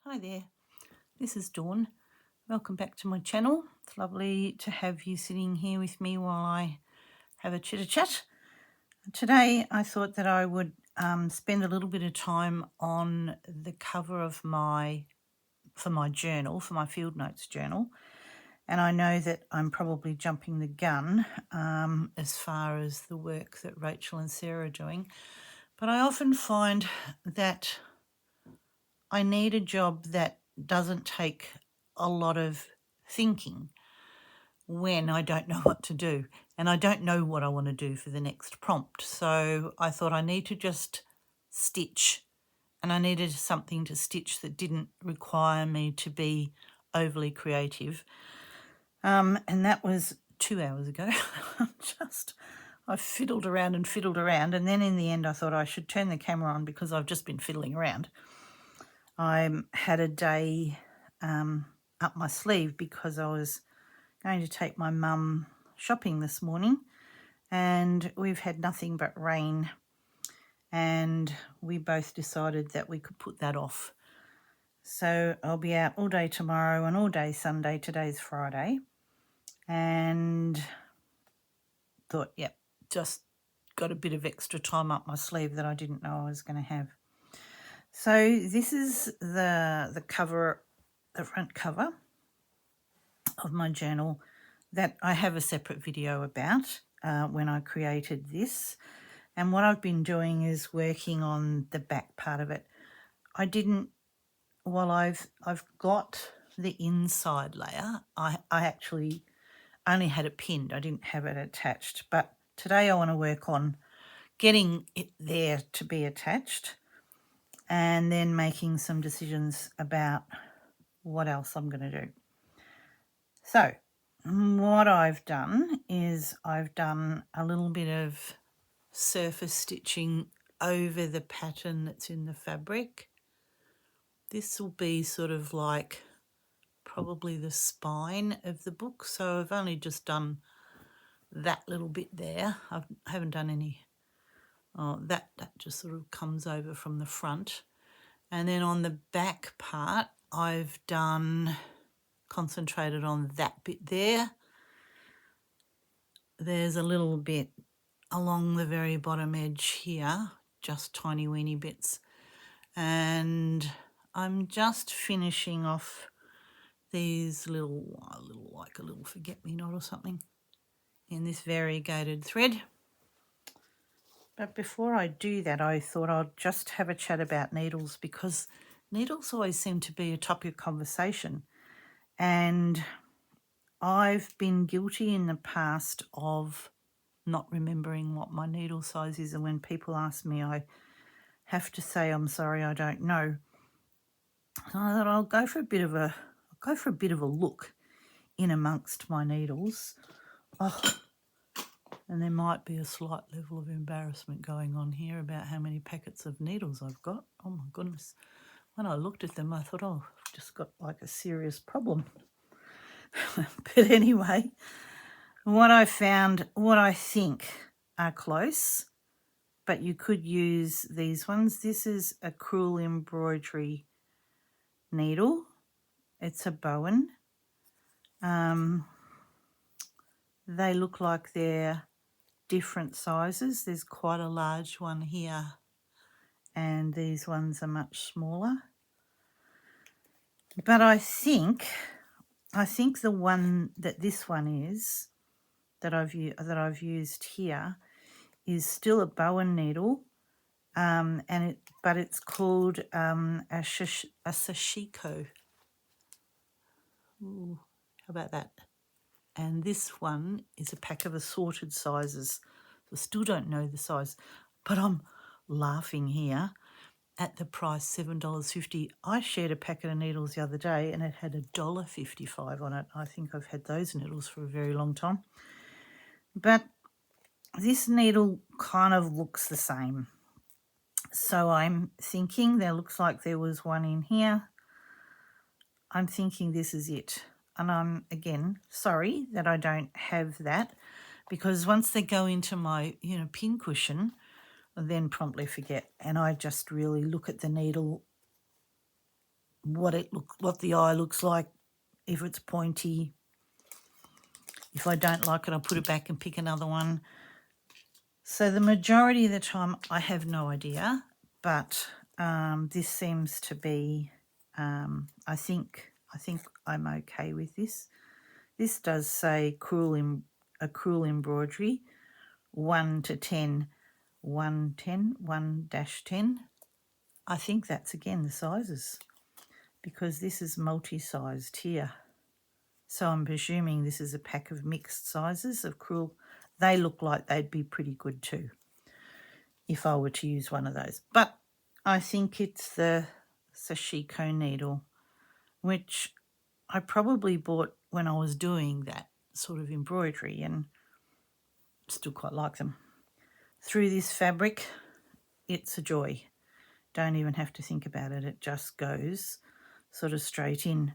Hi there, this is Dawn. Welcome back to my channel. It's lovely to have you sitting here with me while I have a chitter-chat. Today I thought that I would spend a little bit of time on the cover of my journal, for my field notes journal. And I know that I'm probably jumping the gun as far as the work that Rachel and Sarah are doing. But I often find that I need a job that doesn't take a lot of thinking when I don't know what to do, and I don't know what I want to do for the next prompt. So I thought I need to just stitch, and I needed something to stitch that didn't require me to be overly creative. And that was 2 hours ago. I fiddled around, and then in the end I thought I should turn the camera on because I've just been fiddling around. I had a day up my sleeve because I was going to take my mum shopping this morning, and we've had nothing but rain, and we both decided that we could put that off. So I'll be out all day tomorrow and all day Sunday. Today's Friday, and thought, yep, just got a bit of extra time up my sleeve that I didn't know I was going to have. So this is the cover, the front cover of my journal that I have a separate video about when I created this. And what I've been doing is working on the back part of it. I've got the inside layer. I actually only had it pinned. I didn't have it attached. But today I want to work on getting it there to be attached, and then making some decisions about what else I'm going to do. So what I've done is I've done a little bit of surface stitching over the pattern that's in the fabric. This will be sort of like probably the spine of the book. So I've only just done that little bit there. I haven't done any. That just sort of comes over from the front. And then on the back part, I've concentrated on that bit there. There's a little bit along the very bottom edge here, just tiny weeny bits. And I'm just finishing off these little forget-me-not or something in this variegated thread. But before I do that, I thought I'd just have a chat about needles, because needles always seem to be a topic of conversation. And I've been guilty in the past of not remembering what my needle size is, and when people ask me, I have to say, I'm sorry, I don't know. So I thought I'll go for a bit of a look in amongst my needles. And there might be a slight level of embarrassment going on here about how many packets of needles I've got. Oh my goodness. When I looked at them, I thought, I've just got like a serious problem. But anyway, what I found, what I think are close, but you could use these ones. This is a crewel embroidery needle. It's a Bowen. They look like they're different sizes. There's quite a large one here, and these ones are much smaller. But I think the one that this one is that I've used here is still a Bowen needle, but it's called a sashiko. Ooh, how about that? And this one is a pack of assorted sizes. I still don't know the size, but I'm laughing here at the price, $7.50. I shared a packet of needles the other day and it had $1.55 on it. I think I've had those needles for a very long time. But this needle kind of looks the same. So I'm thinking there looks like there was one in here. I'm thinking this is it. And I'm, again, sorry that I don't have that, because once they go into my, pin cushion, I then promptly forget. And I just really look at the needle what the eye looks like, if it's pointy. If I don't like it, I'll put it back and pick another one. So the majority of the time I have no idea, but this seems to be, I think I'm okay with this. This does say a cruel embroidery, 1 to 10, 110, 1-10. I think that's again the sizes, because this is multi-sized here. So I'm presuming this is a pack of mixed sizes of cruel. They look like they'd be pretty good too if I were to use one of those. But I think it's the sashiko needle, which I probably bought when I was doing that sort of embroidery and still quite like them. Through this fabric, it's a joy. Don't even have to think about it. It just goes sort of straight in.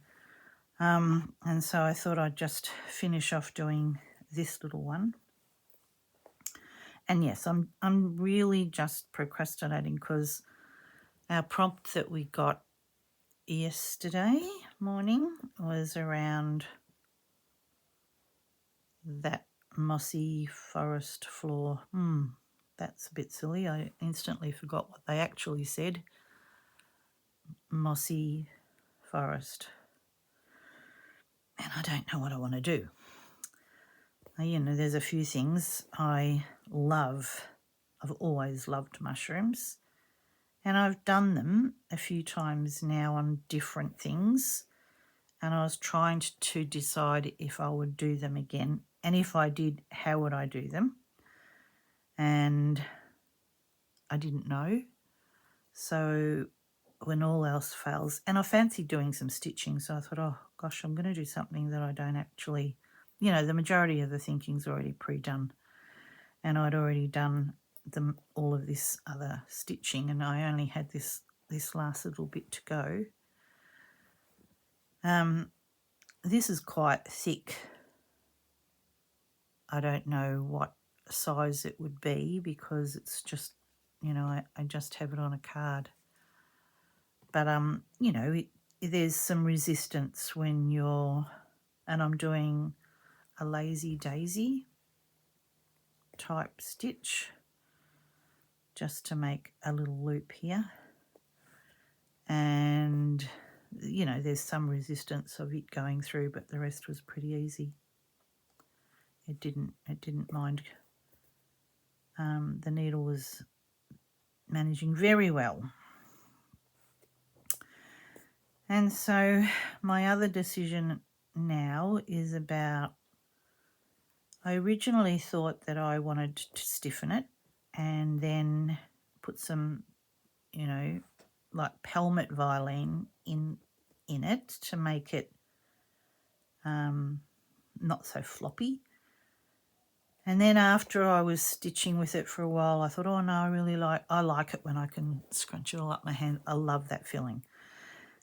And so I thought I'd just finish off doing this little one. And yes, I'm really just procrastinating because our prompt that we got yesterday morning was around that mossy forest floor. That's a bit silly. I instantly forgot what they actually said. Mossy forest. And I don't know what I want to do. You know, there's a few things I love. I've always loved mushrooms, and I've done them a few times now on different things, and I was trying to decide if I would do them again, and if I did, how would I do them? And I didn't know. So when all else fails, and I fancied doing some stitching, so I thought, oh gosh, I'm going to do something that I don't actually, you know, the majority of the thinking's already pre-done, and I'd already done all of this other stitching, and I only had this last little bit to go. This is quite thick. I don't know what size it would be because it's just, you know, I just have it on a card. But you know, there's some resistance when you're, and I'm doing a lazy daisy type stitch just to make a little loop here, and you know, there's some resistance of it going through, but the rest was pretty easy. It didn't mind. The needle was managing very well. And so my other decision now is about, I originally thought that I wanted to stiffen it and then put some, you know, like pelmet Vilene in it to make it not so floppy. And then after I was stitching with it for a while, I thought, oh no, I like it when I can scrunch it all up my hand. I love that feeling.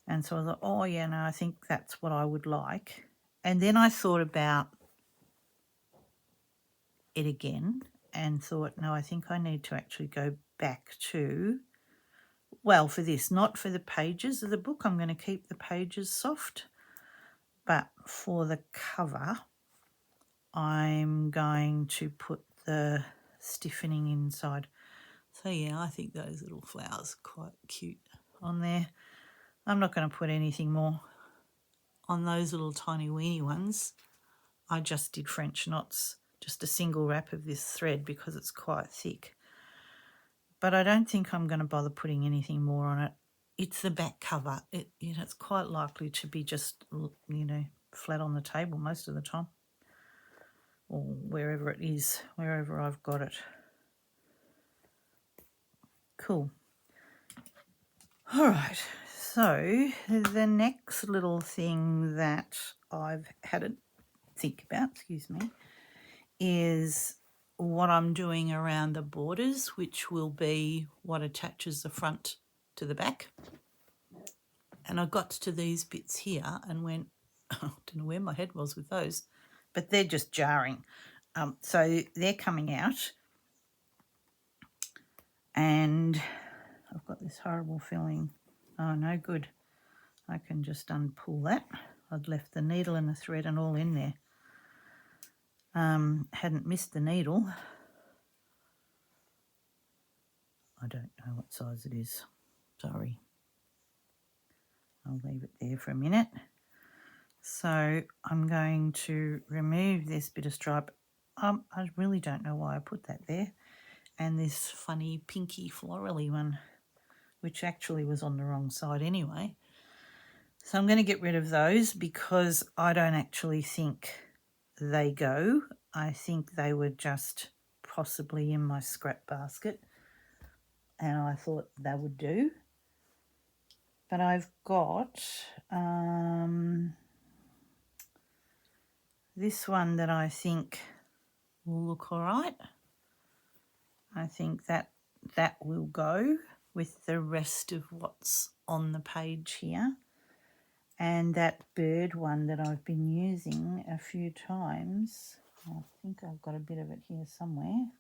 And so I thought, oh yeah, no, I think that's what I would like. And then I thought about it again and thought, no, I think I need to actually go back to, well, for this, not for the pages of the book. I'm going to keep the pages soft. But for the cover, I'm going to put the stiffening inside. So yeah, I think those little flowers are quite cute on there. I'm not going to put anything more on those little tiny weeny ones. I just did French knots, just a single wrap of this thread because it's quite thick. But I don't think I'm going to bother putting anything more on it. It's the back cover. You know, it's quite likely to be just, you know, flat on the table most of the time, or wherever it is, wherever I've got it. Cool. All right, so the next little thing that I've had to think about, is what I'm doing around the borders, which will be what attaches the front to the back. And I got to these bits here and went, I don't know where my head was with those, but they're just jarring. So they're coming out, and I've got this horrible feeling, oh, no good. I can just unpull that. I'd left the needle and the thread and all in there. Hadn't missed the needle. I don't know what size it is. Sorry. I'll leave it there for a minute. So I'm going to remove this bit of stripe. I really don't know why I put that there. And this funny pinky florally one, which actually was on the wrong side anyway. So I'm going to get rid of those because I don't actually think they go. I think they were just possibly in my scrap basket and I thought they would do. But I've got this one that I think will look all right. I think that will go with the rest of what's on the page here. And that bird one that I've been using a few times, I think I've got a bit of it here somewhere.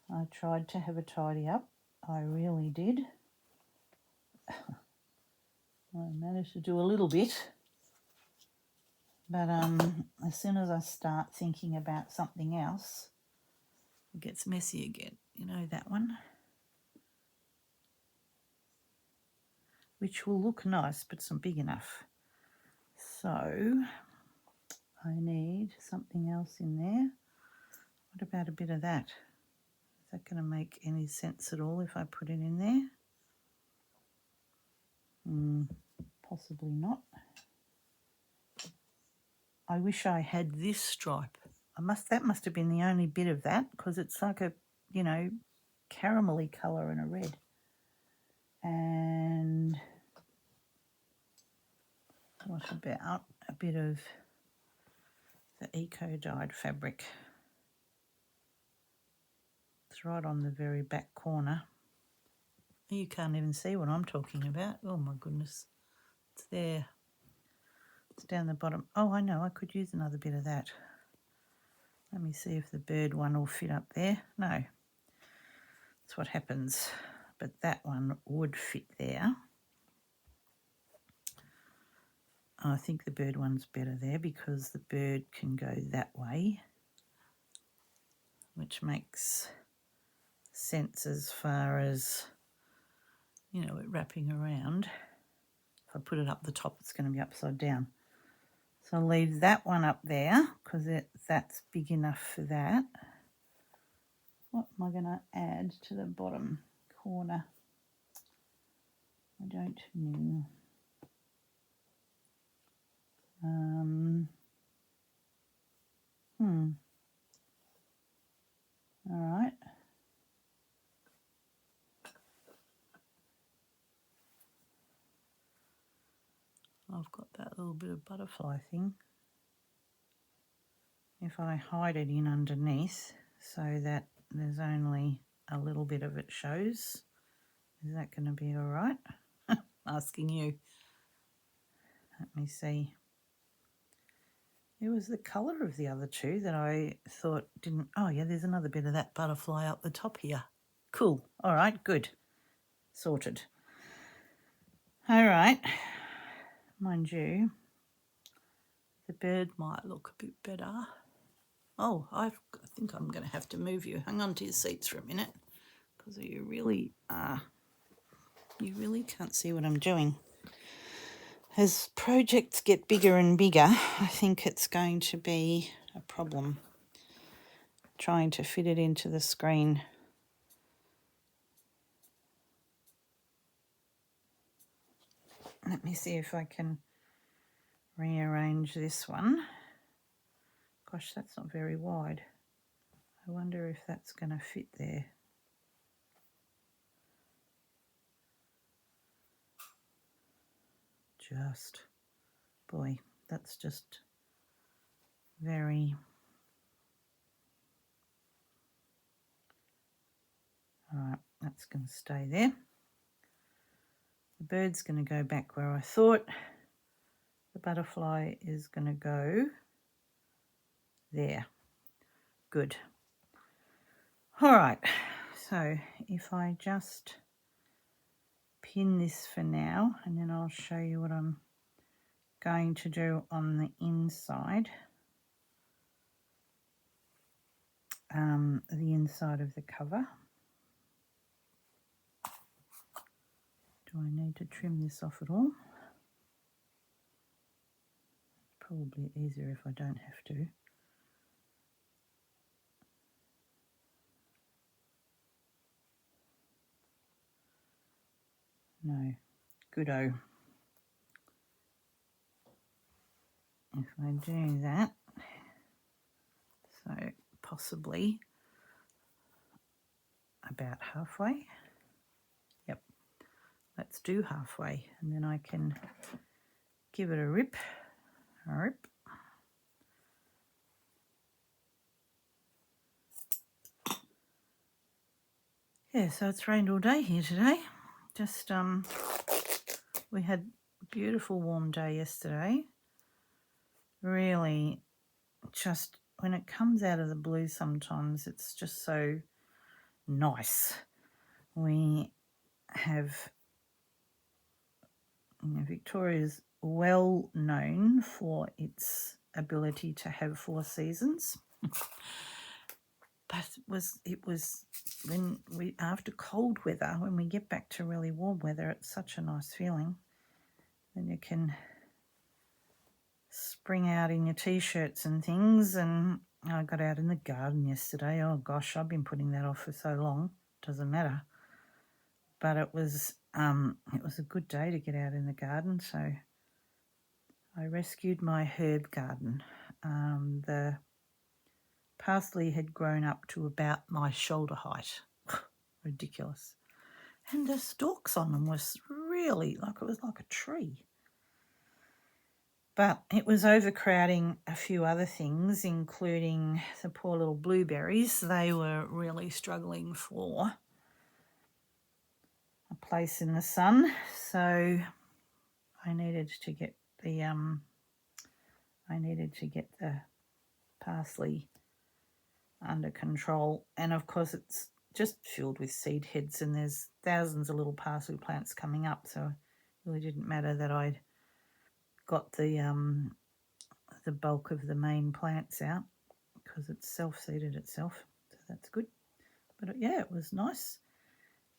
I tried to have a tidy up. I really did. I managed to do a little bit. But as soon as I start thinking about something else, it gets messy again. You know that one? Which will look nice, but it's not big enough. So I need something else in there. What about a bit of that? Is that going to make any sense at all if I put it in there? Possibly not. I wish I had this stripe. That must have been the only bit of that because it's like a, you know, caramelly colour and a red. And what about a bit of the eco-dyed fabric? It's right on the very back corner. You can't even see what I'm talking about. Oh my goodness. It's there. It's down the bottom. Oh, I know. I could use another bit of that. Let me see if the bird one will fit up there. No. That's what happens. But that one would fit there. I think the bird one's better there because the bird can go that way, which makes sense as far as, you know, it wrapping around. If I put it up the top, it's going to be upside down. So I'll leave that one up there because that's big enough for that. What am I going to add to the bottom corner? I don't know. All right. I've got that little bit of butterfly thing. If I hide it in underneath so that there's only a little bit of it shows, is that going to be all right? Asking you. Let me see. It was the colour of the other two that I thought didn't... Oh, yeah, there's another bit of that butterfly up the top here. Cool. All right, good. Sorted. All right. Mind you, the bird might look a bit better. Oh, I think I'm going to have to move you. Hang on to your seats for a minute because you really can't see what I'm doing. As projects get bigger and bigger, I think it's going to be a problem trying to fit it into the screen. Let me see if I can rearrange this one. Gosh, that's not very wide. I wonder if that's going to fit there. Boy, that's just very... All right, that's going to stay there. The bird's going to go back where I thought. The butterfly is going to go there. Good. All right, so if I just pin this for now, and then I'll show you what I'm going to do on the inside. The inside of the cover. Do I need to trim this off at all? Probably easier if I don't have to. No, good-o. If I do that, so possibly about halfway. Yep, let's do halfway, and then I can give it a rip. Yeah, so it's rained all day here today. Just we had a beautiful warm day yesterday. Really, just when it comes out of the blue sometimes it's just so nice. We have, Victoria's well known for its ability to have 4 seasons. But it was when we, after cold weather, when we get back to really warm weather, it's such a nice feeling. Then you can spring out in your t-shirts and things. And I got out in the garden yesterday. Oh gosh, I've been putting that off for so long. Doesn't matter. But it was a good day to get out in the garden. So I rescued my herb garden. The parsley had grown up to about my shoulder height. Ridiculous. And the stalks on them was really like, it was like a tree. But it was overcrowding a few other things, including the poor little blueberries. They were really struggling for a place in the sun. So I needed to get the parsley under control. And of course it's just filled with seed heads, and there's thousands of little parsley plants coming up. So it really didn't matter that I'd got the bulk of the main plants out, because it's self-seeded itself, so that's good. But yeah, it was nice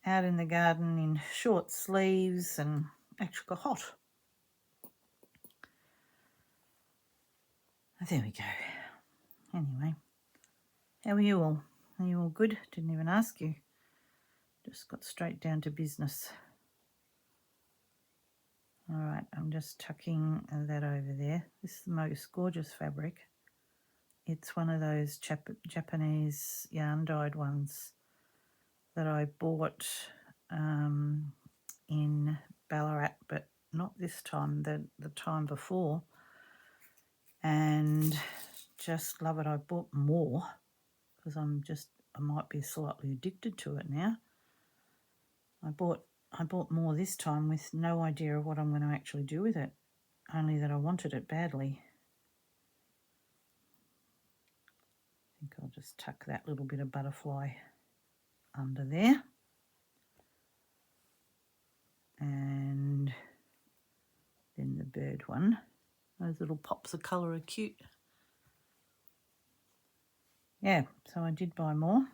out in the garden in short sleeves, and actually got hot. There we go. Anyway, how are you all? Are you all good? Didn't even ask you. Just got straight down to business. All right, I'm just tucking that over there. This is the most gorgeous fabric. It's one of those Japanese yarn dyed ones that I bought in Ballarat, but not this time, the time before, and just love it. I bought more because I might be slightly addicted to it now. I bought more this time with no idea of what I'm going to actually do with it, only that I wanted it badly. I think I'll just tuck that little bit of butterfly under there. And then the bird one. Those little pops of colour are cute. Yeah, so I did buy more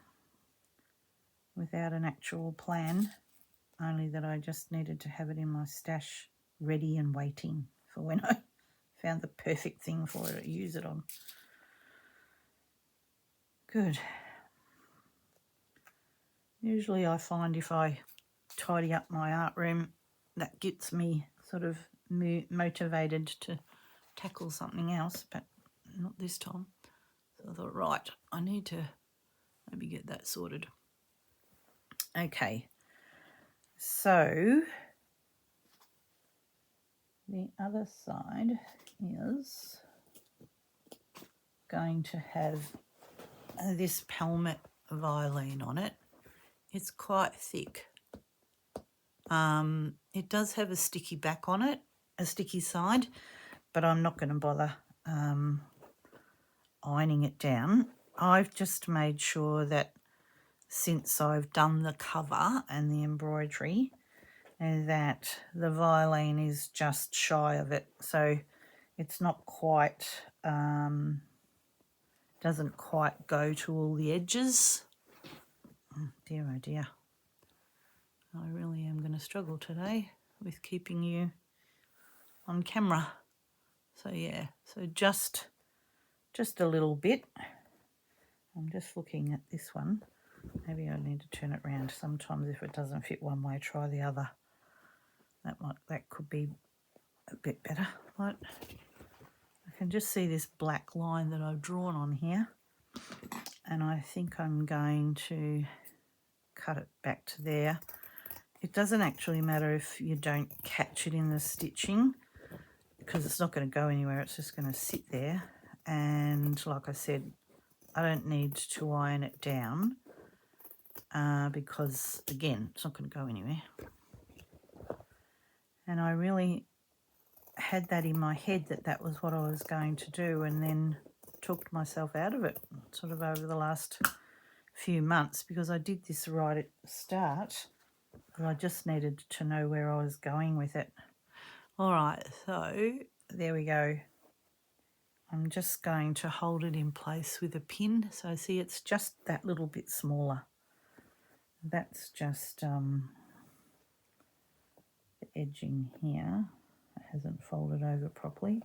without an actual plan, only that I just needed to have it in my stash ready and waiting for when I found the perfect thing for it to use it on. Good. Usually I find if I tidy up my art room, that gets me sort of motivated to tackle something else, but not this time. So I thought, right, I need to maybe get that sorted. Okay, so the other side is going to have this Palmet violin on it. It's quite thick. It does have a sticky back on it, a sticky side, but I'm not going to bother ironing it down. I've just made sure that since I've done the cover and the embroidery that the violin is just shy of it, so it's not quite, doesn't quite go to all the edges. Oh dear. I really am going to struggle today with keeping you on camera. So yeah, so just a little bit. I'm just looking at this one. Maybe I need to turn it around. Sometimes if it doesn't fit one way, try the other. That could be a bit better. Right. I can just see this black line that I've drawn on here, and I think I'm going to cut it back to there. It doesn't actually matter if you don't catch it in the stitching, because it's not going to go anywhere. It's just going to sit there, and like I said, I don't need to iron it down because again, it's not going to go anywhere. And I really had that in my head that was what I was going to do, and then talked myself out of it sort of over the last few months, because I did this right at the start and I just needed to know where I was going with it. All right, so there we go. I'm just going to hold it in place with a pin. So see, it's just that little bit smaller. That's just the edging here. It hasn't folded over properly.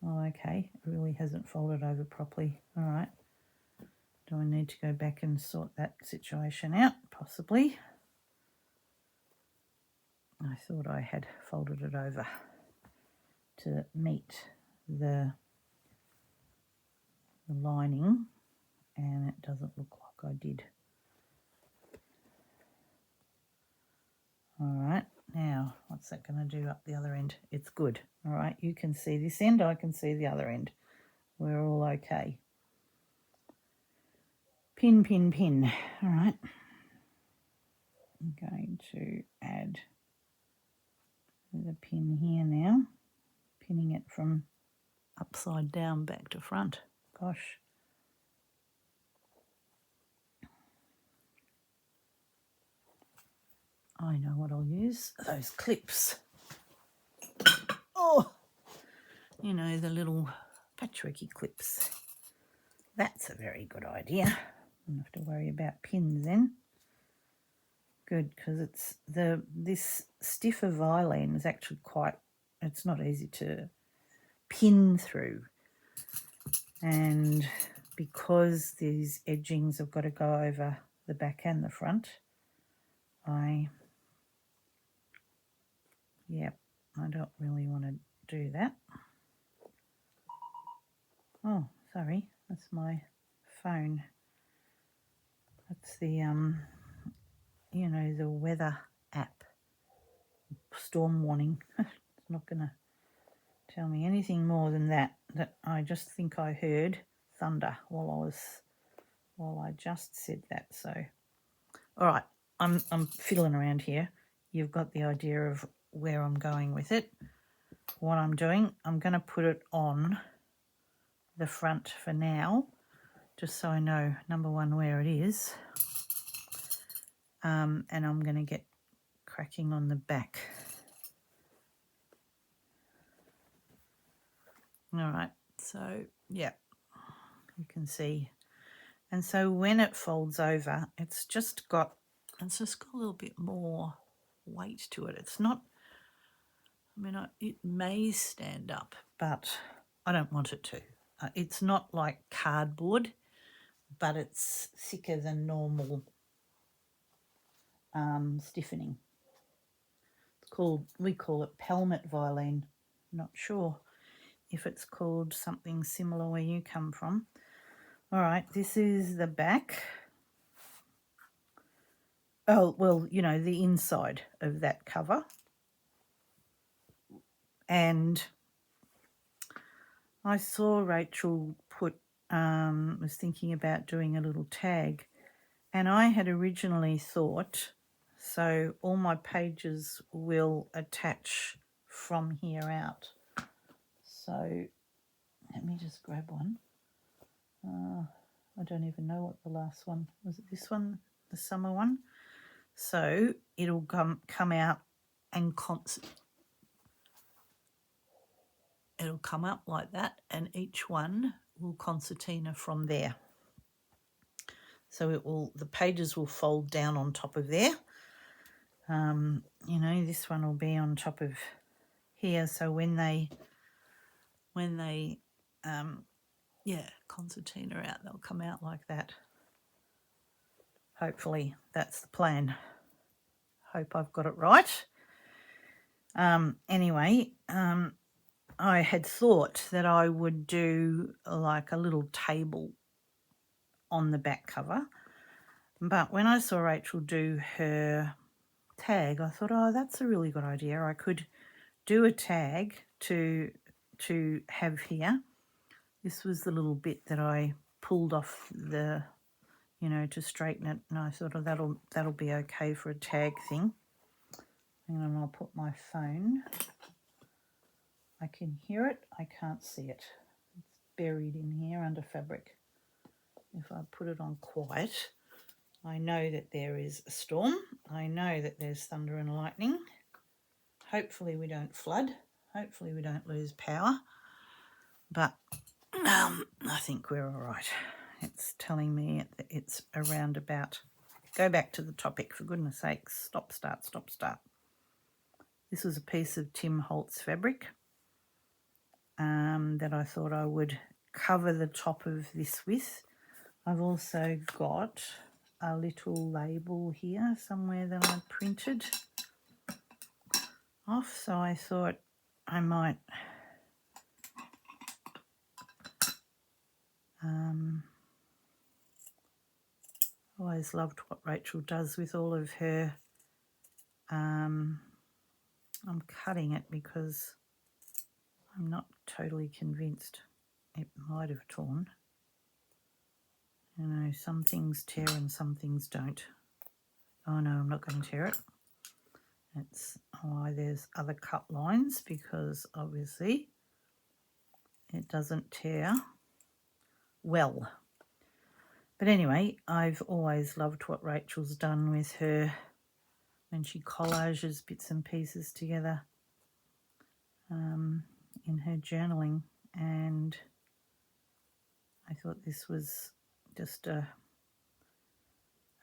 Oh, okay, it really hasn't folded over properly. All right. Do I need to go back and sort that situation out? Possibly. I thought I had folded it over to meet the lining, and it doesn't look like I did. All right, now what's that going to do up the other end? It's good. All right, you can see this end, I can see the other end. We're all okay. Pin, pin, pin. All right, I'm going to add the pin here now, pinning it from upside down back to front. Gosh. I know what I'll use, those clips. Oh, you know, the little patchworky clips. That's a very good idea. I don't have to worry about pins then. Good, because it's this stiffer violin is actually it's not easy to pin through. And because these edgings have got to go over the back and the front, I don't really want to do that. Oh, sorry, that's my phone. That's the you know, the weather app, storm warning. It's not going to tell me anything more than that I just think I heard thunder while I just said that. So all right, I'm fiddling around here. You've got the idea of where I'm going with it. What I'm doing, I'm going to put it on the front for now, just so I know, number one, where it is, and I'm going to get cracking on the back. All right, so yeah, you can see. And so when it folds over, it's just got a little bit more weight to it. It's not, I mean, it may stand up, but I don't want it to. It's not like cardboard, but it's thicker than normal stiffening. We call it pelmet violin. Not sure if it's called something similar where you come from. All right, this is the back. Oh, well, you know, the inside of that cover. And I saw Rachel was thinking about doing a little tag, and I had originally thought, so all my pages will attach from here out. So let me just grab one. I don't even know what the last one was. It this one, the summer one? So it'll come out and it'll come up like that, and each one will concertina from there. So the pages will fold down on top of there. You know, this one will be on top of here. So when they concertina out, they'll come out like that. Hopefully that's the plan. Hope I've got it right. Anyway, I had thought that I would do like a little table on the back cover, but when I saw Rachel do her tag, I thought, oh, that's a really good idea. I could do a tag to have here. This was the little bit that I pulled off the, you know, to straighten it, and I thought, oh, that'll be okay for a tag thing. And then I'll put my phone. I can hear it, I can't see it. It's buried in here under fabric. If I put it on quiet, I know that there is a storm. I know that there's thunder and lightning. Hopefully we don't flood. Hopefully we don't lose power. But I think we're all right. It's telling me it's around about. Go back to the topic, for goodness sakes. Stop, start, stop, start. This was a piece of Tim Holtz fabric that I thought I would cover the top of this with. I've also got a little label here somewhere that I printed off, so I thought I might always loved what Rachel does with all of her. I'm cutting it because I'm not totally convinced. It might have torn. You know, some things tear and some things don't. Oh no, I'm not going to tear it. That's why there's other cut lines, because obviously it doesn't tear well. But anyway, I've always loved what Rachel's done with her when she collages bits and pieces together in her journaling, and I thought this was just a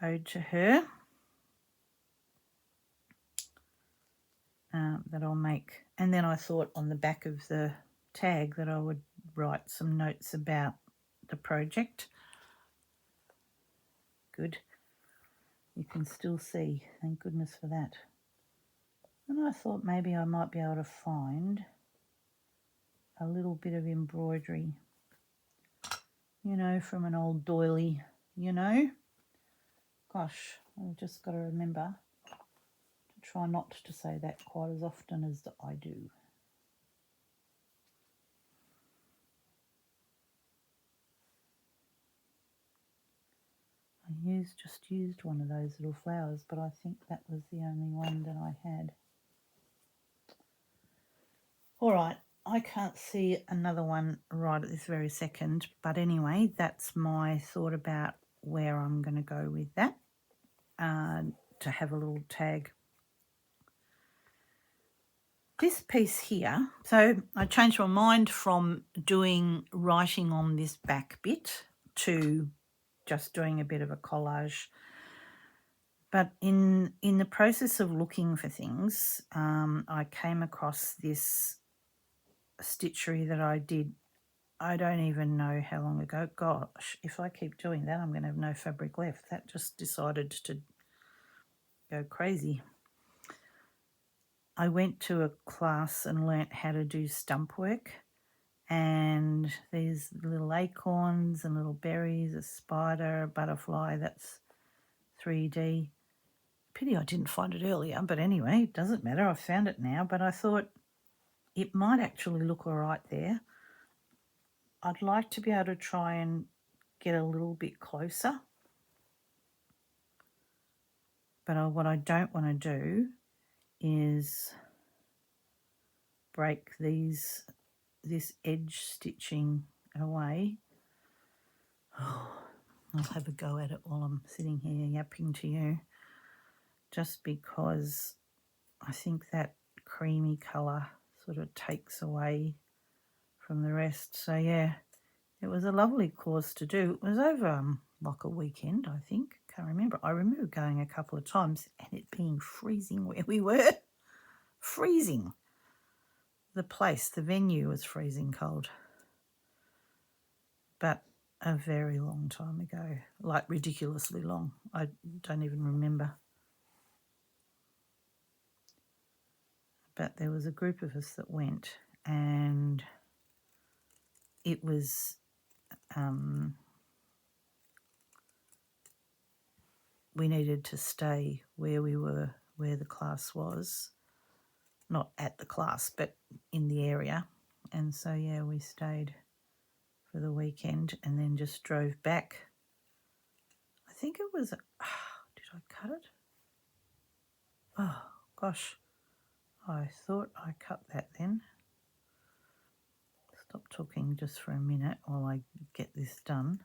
ode to her that I'll make. And then I thought on the back of the tag that I would write some notes about the project. Good. You can still see, thank goodness for that. And I thought maybe I might be able to find a little bit of embroidery, you know, from an old doily, you know. Gosh, I've just got to remember to try not to say that quite as often as I do. I just used one of those little flowers, but I think that was the only one that I had. All right, I can't see another one right at this very second, but anyway, that's my thought about where I'm going to go with that, to have a little tag. This piece here, so I changed my mind from doing writing on this back bit to just doing a bit of a collage. But in the process of looking for things, I came across this stitchery that I did, I don't even know how long ago. Gosh, if I keep doing that, I'm going to have no fabric left. That just decided to go crazy. I went to a class and learnt how to do stump work, and these little acorns and little berries, a spider, a butterfly, that's 3D. Pity I didn't find it earlier, but anyway, it doesn't matter. I found it now, but I thought it might actually look all right there. I'd like to be able to try and get a little bit closer, but what I don't want to do is break this edge stitching away. Oh, I'll have a go at it while I'm sitting here yapping to you, just because I think that creamy colour sort of takes away from the rest. So yeah, it was a lovely course to do. It was over like a weekend, I think. Can't remember. I remember going a couple of times and it being freezing where we were. Freezing. The place, the venue was freezing cold. But a very long time ago, like ridiculously long. I don't even remember. But there was a group of us that went, and it was we needed to stay where we were, where the class was, not at the class, but in the area. And so, yeah, we stayed for the weekend and then just drove back. I think it was, did I cut it? Oh, gosh, I thought I cut that then. Stop talking just for a minute while I get this done.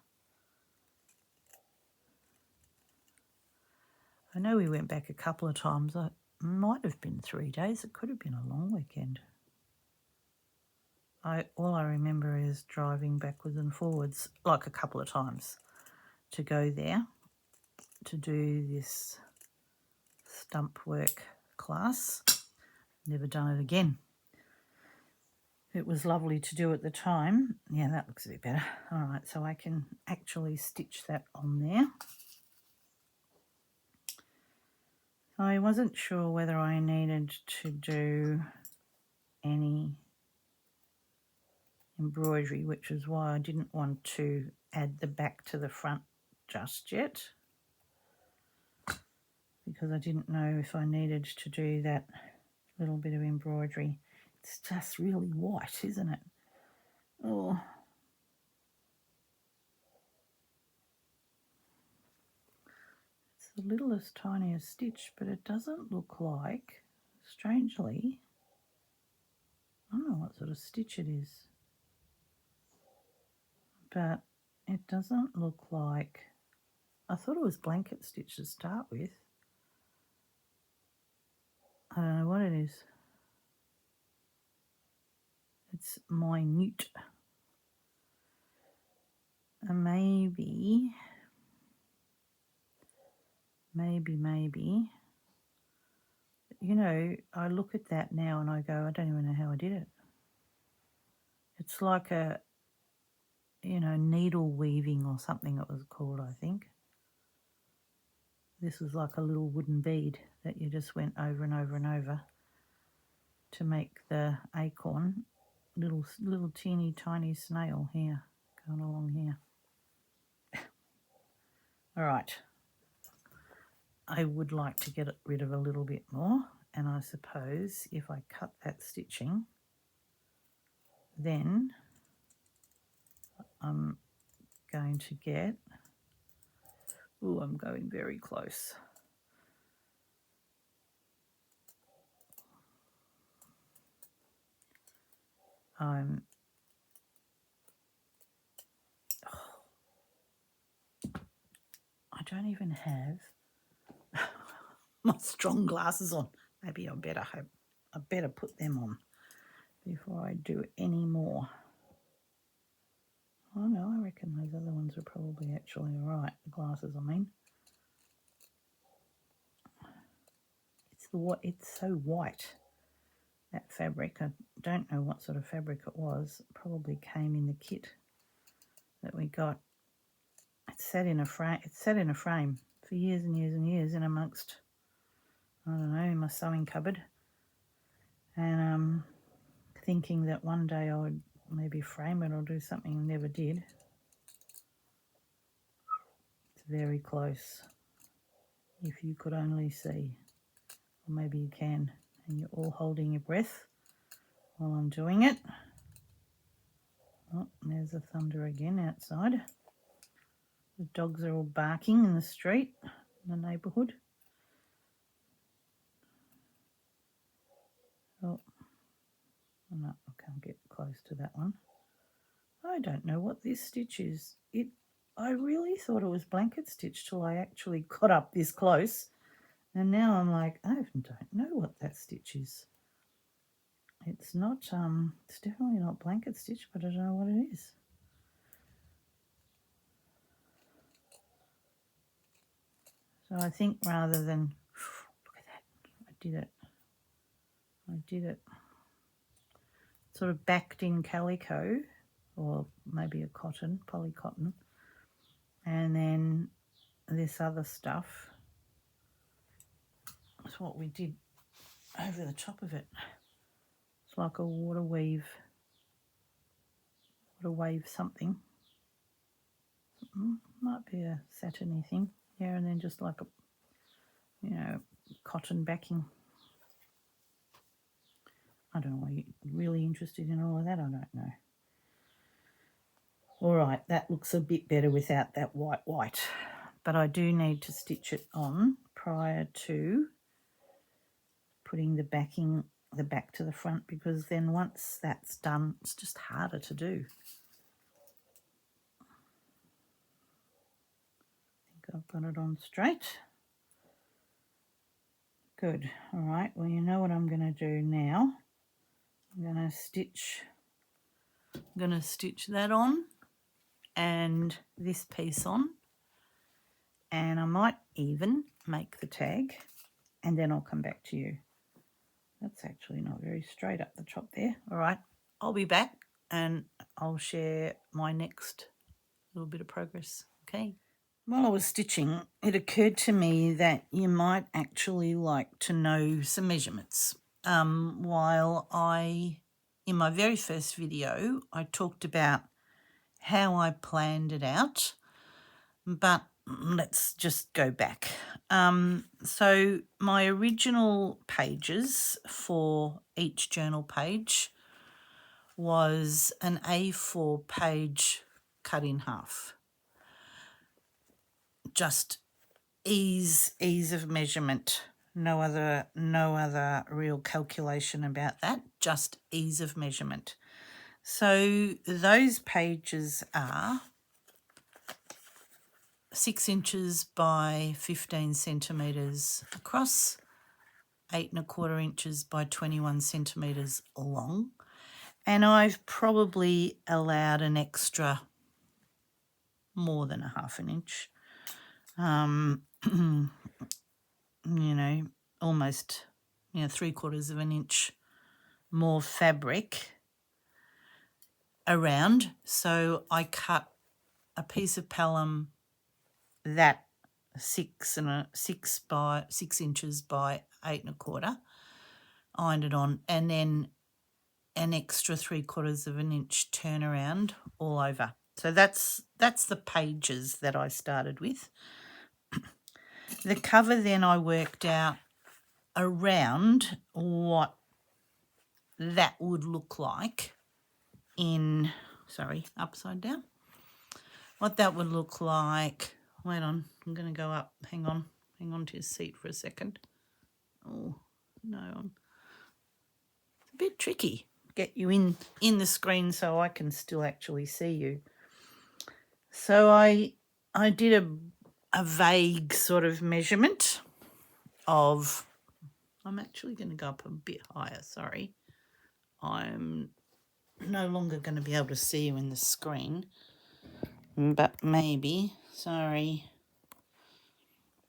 I know we went back a couple of times. It might have been 3 days. It could have been a long weekend. All I remember is driving backwards and forwards like a couple of times to go there to do this stump work class. Never done it again. It was lovely to do at the time. Yeah, that looks a bit better. All right, so I can actually stitch that on there. I wasn't sure whether I needed to do any embroidery, which is why I didn't want to add the back to the front just yet, because I didn't know if I needed to do that little bit of embroidery. It's just really white, isn't it? Oh, it's the littlest, tiniest stitch, but it doesn't look like, strangely, I don't know what sort of stitch it is, but it doesn't look like, I thought it was blanket stitch to start with. I don't know what it is. It's minute. And maybe, you know, I look at that now and I go, I don't even know how I did it. It's like a, you know, needle weaving or something it was called, I think. This was like a little wooden bead that you just went over and over and over to make the acorn. Little teeny tiny snail here, going along here. All right. I would like to get rid of a little bit more, and I suppose if I cut that stitching, then I'm going to get, oh, I'm going very close. I don't even have my strong glasses on. Maybe I better put them on before I do any more. Oh no, I reckon those other ones are probably actually all right. The glasses, I mean. It's so white, that fabric. I don't know what sort of fabric it was. It probably came in the kit that we got. It sat in a frame for years and years and years in amongst, I don't know, in my sewing cupboard. And thinking that one day I would maybe frame it or do something, and never did. It's very close. If you could only see, or maybe you can, and you're all holding your breath while I'm doing it. Oh, there's the thunder again outside. The dogs are all barking in the street, in the neighbourhood. Oh, no, I can't get close to that one. I don't know what this stitch is. I really thought it was blanket stitch till I actually got up this close And now I'm like, I don't know what that stitch is. It's not, it's definitely not blanket stitch, but I don't know what it is. So I think rather than, look at that, I did it. Sort of backed in calico, or maybe a cotton, polycotton, and then this other stuff. That's what we did over the top of it. It's like a water wave something. Might be a satiny thing. Yeah, and then just like a, you know, cotton backing. I don't know, are you really interested in all of that? I don't know. All right, that looks a bit better without that white. But I do need to stitch it on prior to putting the back to the front, because then once that's done, it's just harder to do. I think I've got it on straight. Good. All right, well, you know what I'm going to do now. I'm going to stitch that on and this piece on, and I might even make the tag, and then I'll come back to you. That's actually not very straight up the top there. All right, I'll be back and I'll share my next little bit of progress. Okay. While I was stitching, it occurred to me that you might actually like to know some measurements. In my very first video, I talked about how I planned it out, but let's just go back. So my original pages for each journal page was an A4 page cut in half. Just ease of measurement. No other real calculation about that, just ease of measurement. So those pages are 6 inches by 15 centimetres across, 8 1/4 inches by 21 centimetres long, and I've probably allowed an extra more than a half an inch, you know, almost, 3/4 of an inch more fabric around. So I cut a piece of Pelham that 6 inches by 8 1/4, ironed it on, and then an extra 3/4 of an inch turnaround all over. So that's the pages that I started with. The cover then I worked out around what that would look like in, upside down. What that would look like, wait on, I'm going to go up, hang on to your seat for a second. Oh, no, it's a bit tricky. Get you in the screen so I can still actually see you. So I did a vague sort of measurement of, I'm actually going to go up a bit higher, sorry. I'm no longer going to be able to see you in the screen, but maybe, sorry.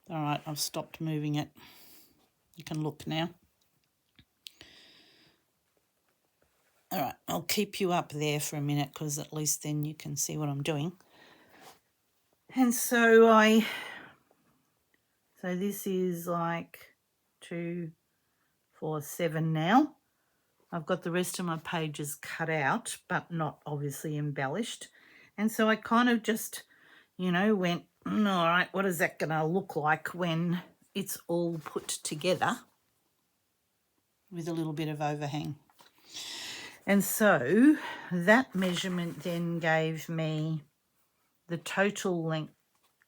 All right, I've stopped moving it. You can look now. All right, I'll keep you up there for a minute because at least then you can see what I'm doing. And so this is like 2, 4, 7 now. I've got the rest of my pages cut out, but not obviously embellished. And so I kind of just, went, all right, what is that going to look like when it's all put together with a little bit of overhang? And so that measurement then gave me the total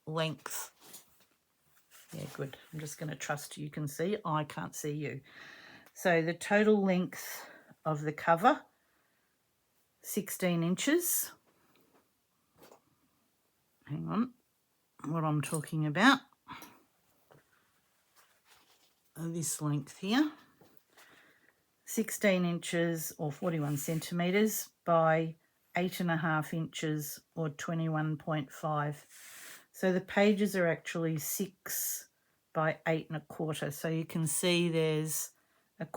length. Yeah, good. I'm just going to trust you can see. I can't see you. So the total length of the cover, 16 inches. Hang on, what I'm talking about. this length here, 16 inches or 41 centimetres by 8.5 inches or 21.5. So the pages are actually 6 by 8.25. So you can see there's a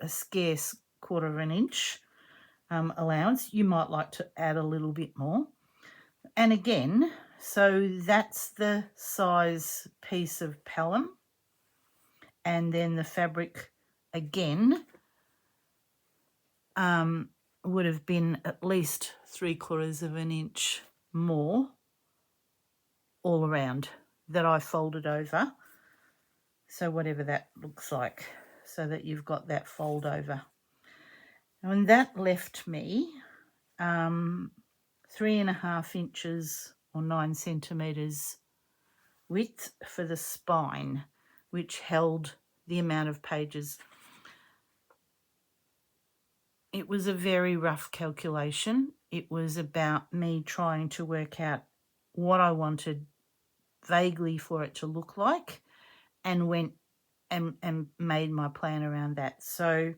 scarce quarter of an inch allowance. You might like to add a little bit more. And again, so that's the size piece of palum, and then the fabric again would have been at least 3/4 of an inch more all around that I folded over. So whatever that looks like, so that you've got that fold over. And that left me 3.5 inches or 9 centimetres width for the spine, which held the amount of pages. It was a very rough calculation. It was about me trying to work out what I wanted vaguely for it to look like, and went and made my plan around that. So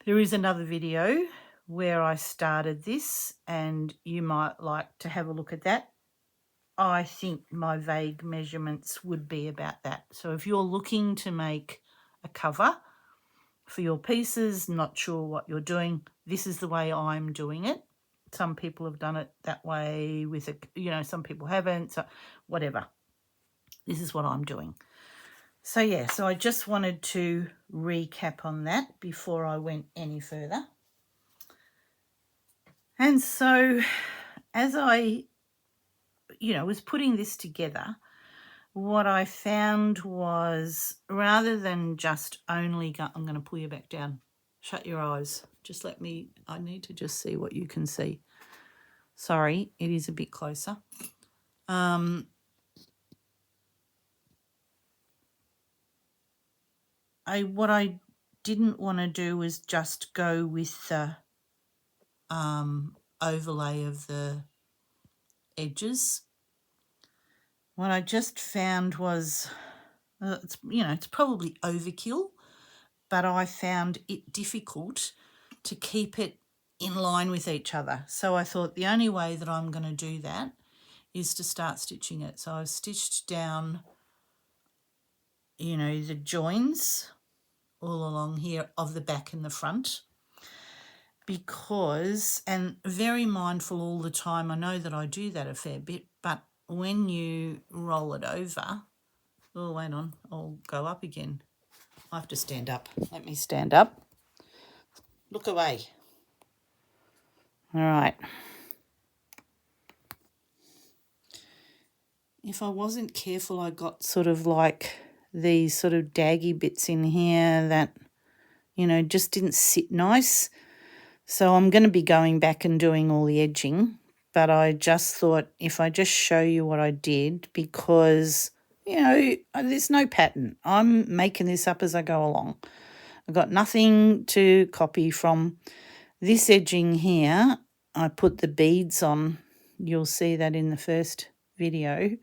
there is another video where I started this, and you might like to have a look at that. I think my vague measurements would be about that. So if you're looking to make a cover for your pieces, not sure what you're doing, this is the way I'm doing it. Some people have done it that way with some people haven't, so whatever. This is what I'm doing. So yeah, so I just wanted to recap on that before I went any further. And so as I, was putting this together, what I found was, rather than just only go, I'm going to pull you back down. Shut your eyes. Just let me, I need to just see what you can see. Sorry, it is a bit closer. What I didn't want to do was just go with the overlay of the edges. What I just found was, it's probably overkill, but I found it difficult to keep it in line with each other. So I thought the only way that I'm going to do that is to start stitching it. So I've stitched down, the joins all along here of the back and the front, because, and very mindful all the time, I know that I do that a fair bit, but when you roll it over, oh, wait on, I'll go up again. I have to stand up. Let me stand up. Look away. All right. If I wasn't careful, I got sort of like these sort of daggy bits in here that, just didn't sit nice. So I'm going to be going back and doing all the edging, but I just thought if I just show you what I did, because, there's no pattern. I'm making this up as I go along. I've got nothing to copy from. This edging here, I put the beads on. You'll see that in the first video,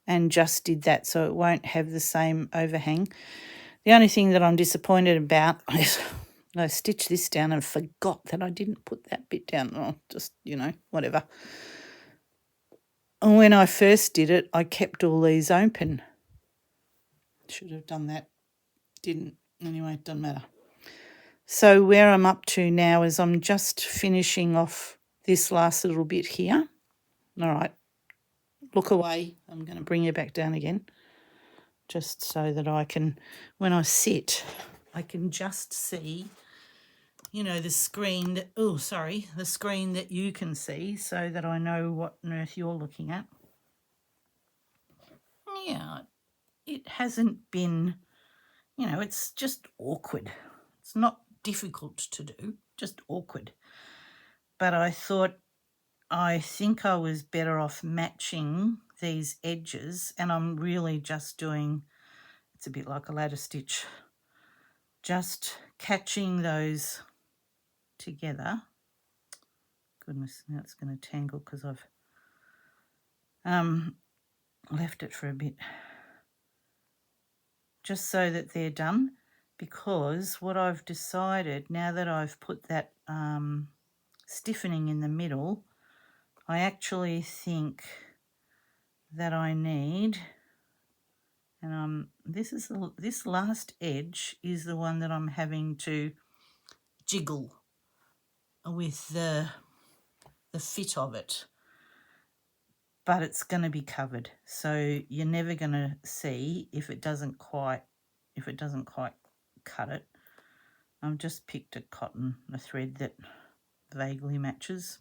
and just did that so it won't have the same overhang. The only thing that I'm disappointed about is I stitched this down and forgot that I didn't put that bit down. Oh, just, whatever. And when I first did it, I kept all these open. Should have done that. Didn't. Anyway, it doesn't matter. So where I'm up to now is I'm just finishing off this last little bit here. All right. Look away. I'm going to bring you back down again, just so that I can, when I sit, I can just see, the screen the screen that you can see, so that I know what on earth you're looking at. Yeah, it hasn't been, it's just awkward. It's not difficult to do, just awkward. But I think I was better off matching these edges, and I'm really just doing, it's a bit like a ladder stitch, just catching those together. Goodness, now it's going to tangle because I've left it for a bit. just so that they're done, because what I've decided, now that I've put that stiffening in the middle, I actually think that I need, and this last edge is the one that I'm having to jiggle with the fit of it, but it's going to be covered, so you're never going to see if it doesn't quite cut it. I've just picked a thread that vaguely matches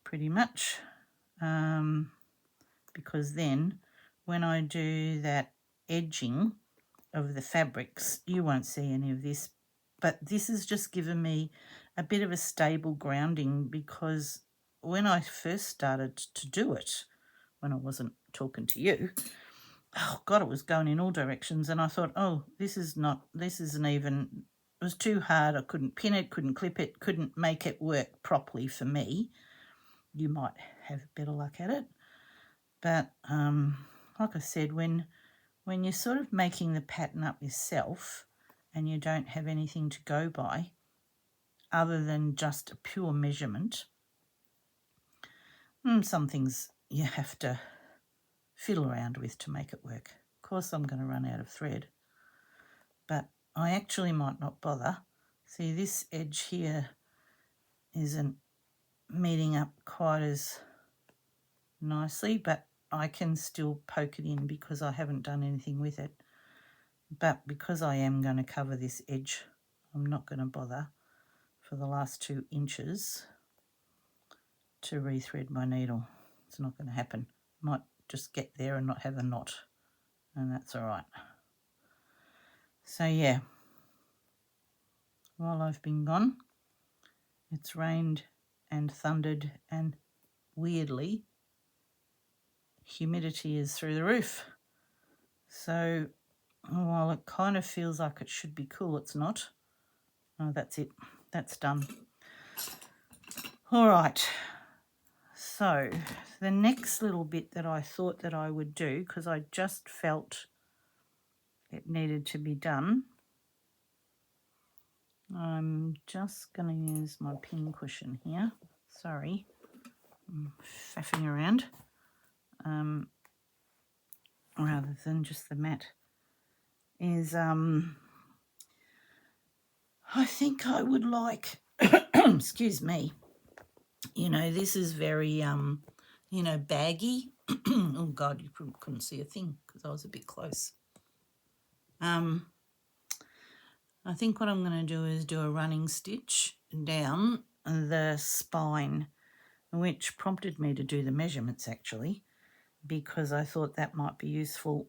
pretty much, because then when I do that edging of the fabrics, you won't see any of this, but this has just given me a bit of a stable grounding, because when I first started to do it, when I wasn't talking to you, oh God, it was going in all directions, and I thought, oh, this isn't even, it was too hard. I couldn't pin it, couldn't clip it, couldn't make it work properly for me. You might have better luck at it, but like I said, when you're sort of making the pattern up yourself and you don't have anything to go by other than just a pure measurement, some things you have to fiddle around with to make it work. Of course, I'm going to run out of thread, but I actually might not bother. See, this edge here isn't meeting up quite as nicely, but I can still poke it in because I haven't done anything with it. But because I am going to cover this edge, I'm not going to bother for the last 2 inches to rethread my needle. It's not going to happen. Might just get there and not have a knot, and that's all right. So yeah, while I've been gone, it's rained and thundered, and weirdly, humidity is through the roof. So while it kind of feels like it should be cool, it's not. Oh, that's it. That's done. All right. So the next little bit that I thought that I would do, because I just felt it needed to be done, I'm just going to use my pin cushion here. Sorry, I'm faffing around, rather than just the mat. I think I would like, excuse me, this is very, baggy. Oh, God, you couldn't see a thing because I was a bit close. I think what I'm going to do is do a running stitch down the spine, which prompted me to do the measurements actually, because I thought that might be useful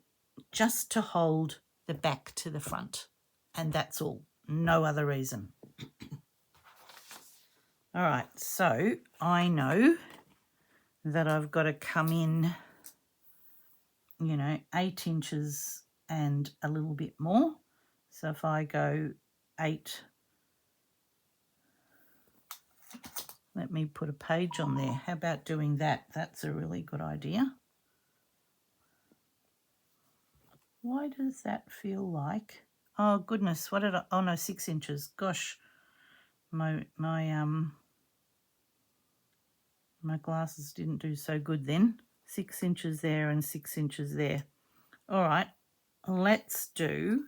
just to hold the back to the front, and that's all, no other reason. All right, so I know that I've got to come in, 8 inches and a little bit more. So if I go 8, let me put a page on there. How about doing that? That's a really good idea. Why does that feel like? Oh goodness, what did I? Oh no, 6 inches. Gosh, my glasses didn't do so good then. 6 inches there and 6 inches there. All right, let's do.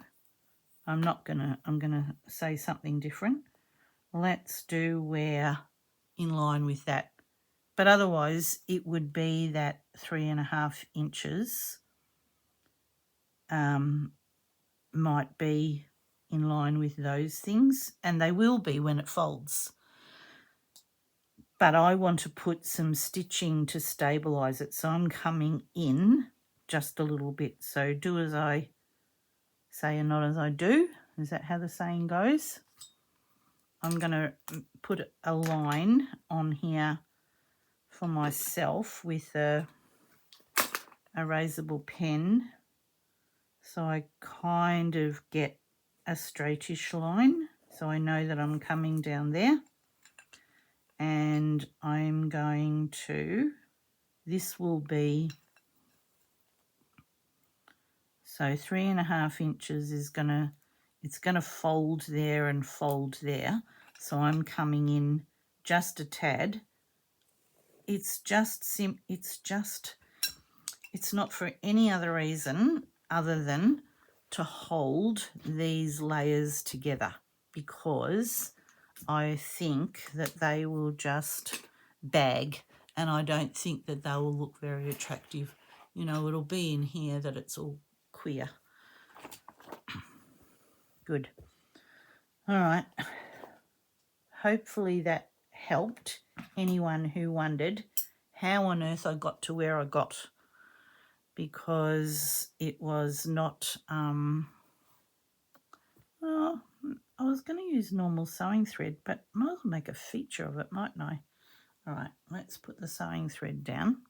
I'm gonna say something different. Let's do where in line with that, but otherwise it would be that 3.5 inches. Might be in line with those things, and they will be when it folds. But I want to put some stitching to stabilize it, so I'm coming in just a little bit. So do as I say and not as I do. Is that how the saying goes? I'm going to put a line on here for myself with a erasable pen, so I kind of get a straightish line, so I know that I'm coming down there, and I'm going to, this will be So 3.5 inches is it's gonna fold there and fold there. So I'm coming in just a tad. It's not for any other reason other than to hold these layers together, because I think that they will just bag, and I don't think that they will look very attractive. You know, it'll be in here that it's all queer. Good. All right. Hopefully that helped anyone who wondered how on earth I got to where I got, because it was not, well, I was going to use normal sewing thread, but I might as well make a feature of it, mightn't I? All right, let's put the sewing thread down.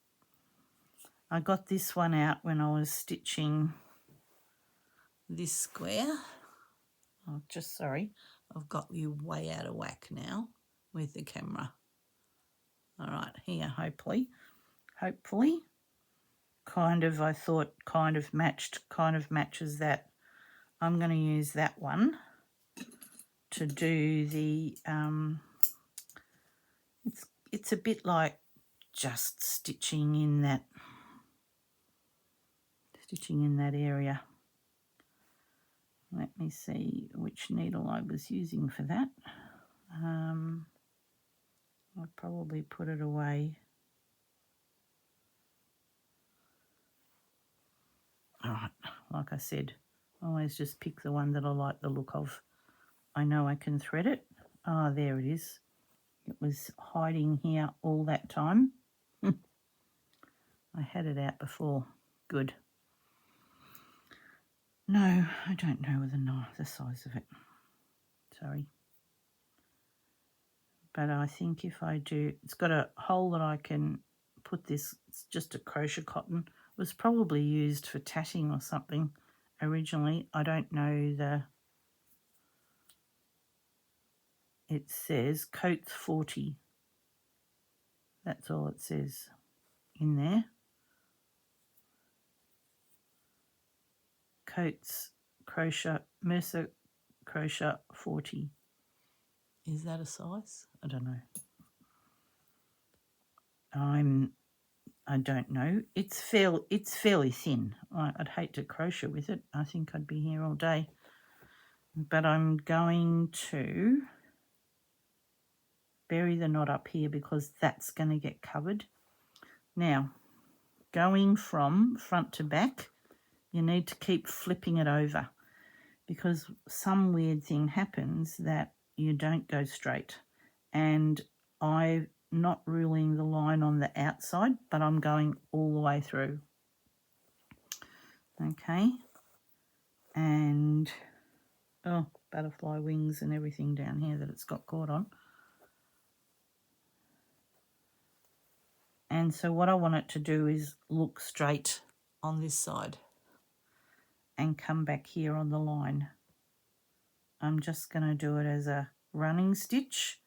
I got this one out when I was stitching this square. Oh, sorry, I've got you way out of whack now with the camera. All right, here, hopefully, I thought kind of matches that. I'm going to use that one to do the, it's a bit like just stitching in that area. Let me see which needle I was using for that. I'll probably put it away. All right, like I said, always just pick the one that I like the look of. I know I can thread it. Ah, there it is. It was hiding here all that time. I had it out before. Good. No, I don't know the size of it. Sorry. But I think if I do, it's got a hole that I can put this, it's just a crochet cotton. It was probably used for tatting or something originally. I don't know it says coats 40. That's all it says in there. Coats crochet, Mercer crochet 40. Is that a size? I don't know. I don't know. It's fairly thin. I'd hate to crochet with it. I think I'd be here all day. But I'm going to bury the knot up here because that's going to get covered. Now, going from front to back, you need to keep flipping it over, because some weird thing happens that you don't go straight. And I'm not ruling the line on the outside, but I'm going all the way through. Okay. And, oh, butterfly wings and everything down here that it's got caught on. And so what I want it to do is look straight on this side and come back here on the line. I'm just going to do it as a running stitch.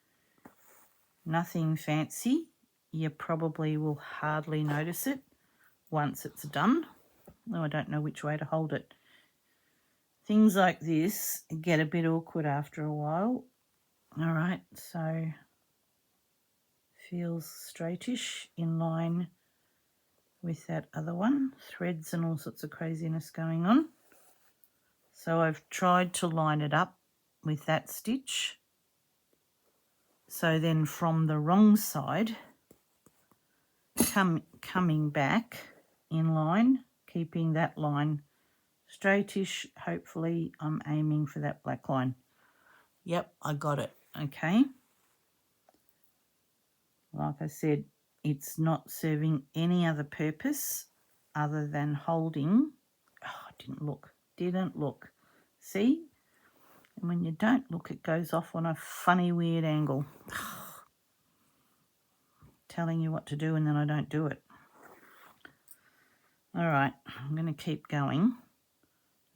Nothing fancy. You probably will hardly notice it once it's done. Though I don't know which way to hold it. Things like this get a bit awkward after a while. All right, so feels straightish in line with that other one. Threads and all sorts of craziness going on. So I've tried to line it up with that stitch. So then from the wrong side, coming back in line, keeping that line straightish. Hopefully I'm aiming for that black line. Yep, I got it. Okay. Like I said, it's not serving any other purpose other than holding. Oh, didn't look. See? And when you don't look, it goes off on a funny, weird angle. Telling you what to do and then I don't do it. All right, I'm going to keep going.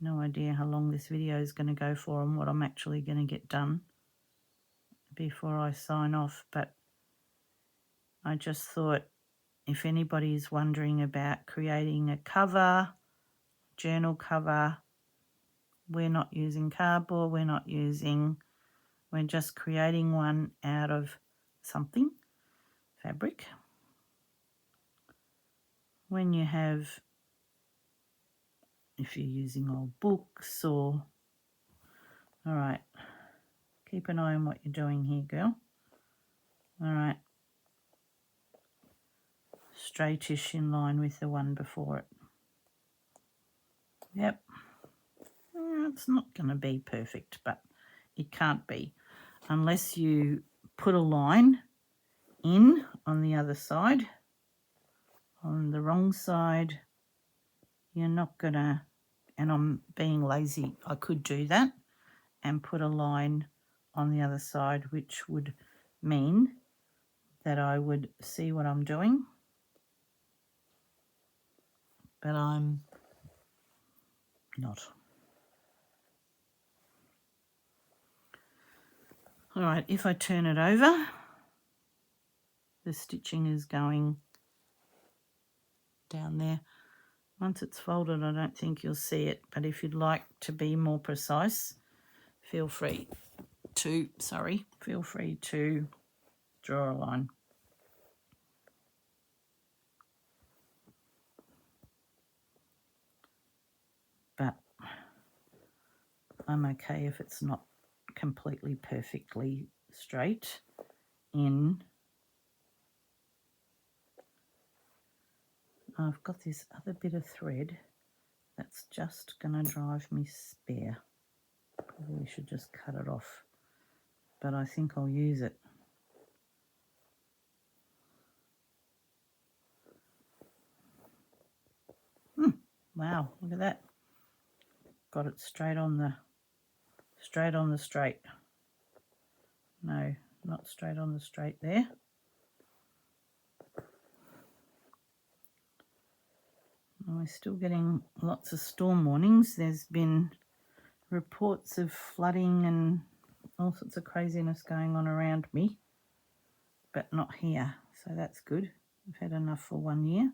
No idea how long this video is going to go for and what I'm actually going to get done before I sign off, but I just thought if anybody's wondering about creating a cover, journal cover. We're not using cardboard, we're just creating one out of something, fabric. When you have, if you're using old books or, all right, keep an eye on what you're doing here, girl. All right, straightish in line with the one before it. Yep. It's not going to be perfect, but it can't be unless you put a line in on the other side. On the wrong side, you're not going to, and I'm being lazy, I could do that and put a line on the other side, which would mean that I would see what I'm doing, but I'm not. All right, if I turn it over, the stitching is going down there. Once it's folded, I don't think you'll see it, but if you'd like to be more precise, feel free to draw a line. But I'm okay if it's not completely perfectly straight in. I've got this other bit of thread that's just going to drive me spare. Probably should just cut it off, but I think I'll use it. Wow, look at that. Got it straight on the straight. No, not straight on the straight there. We're still getting lots of storm warnings. There's been reports of flooding and all sorts of craziness going on around me, but not here, so that's good. We've had enough for 1 year.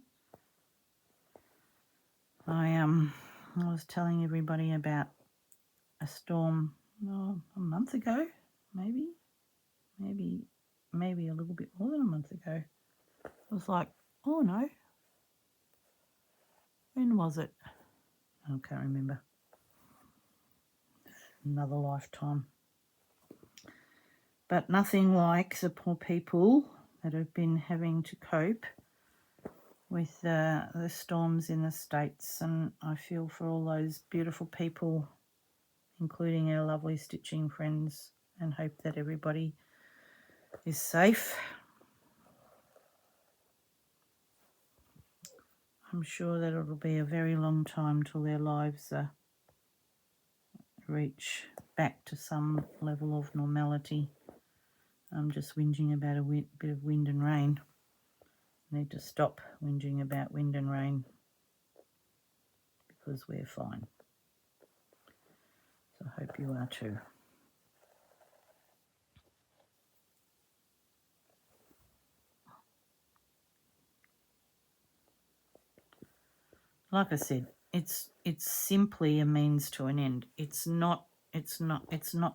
I was telling everybody about a storm a month ago, maybe a little bit more than a month ago. I was like, oh no, when was it? I can't remember. Another lifetime. But nothing like the poor people that have been having to cope with the storms in the States, and I feel for all those beautiful people, including our lovely stitching friends, and hope that everybody is safe. I'm sure that it'll be a very long time till their lives reach back to some level of normality. I'm just whinging about a bit of wind and rain. I need to stop whinging about wind and rain because we're fine. So I hope you are too. Like I said, it's simply a means to an end. It's not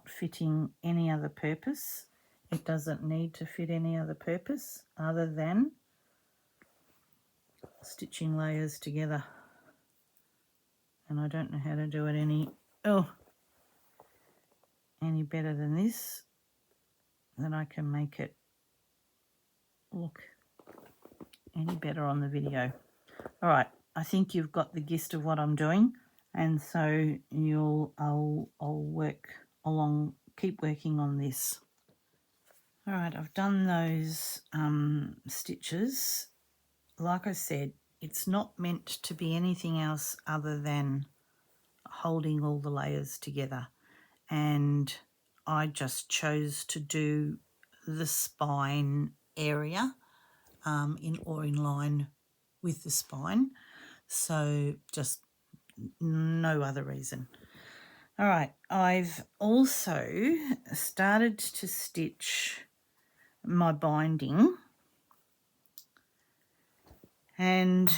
fitting any other purpose. It doesn't need to fit any other purpose other than stitching layers together. And I don't know how to do it any better than this, that I can make it look any better on the video. All right, I think you've got the gist of what I'm doing, and so I'll work along, keep working on this. All right, I've done those stitches. Like I said, it's not meant to be anything else other than holding all the layers together, and I just chose to do the spine area in line with the spine, so just no other reason. All right, I've also started to stitch my binding, and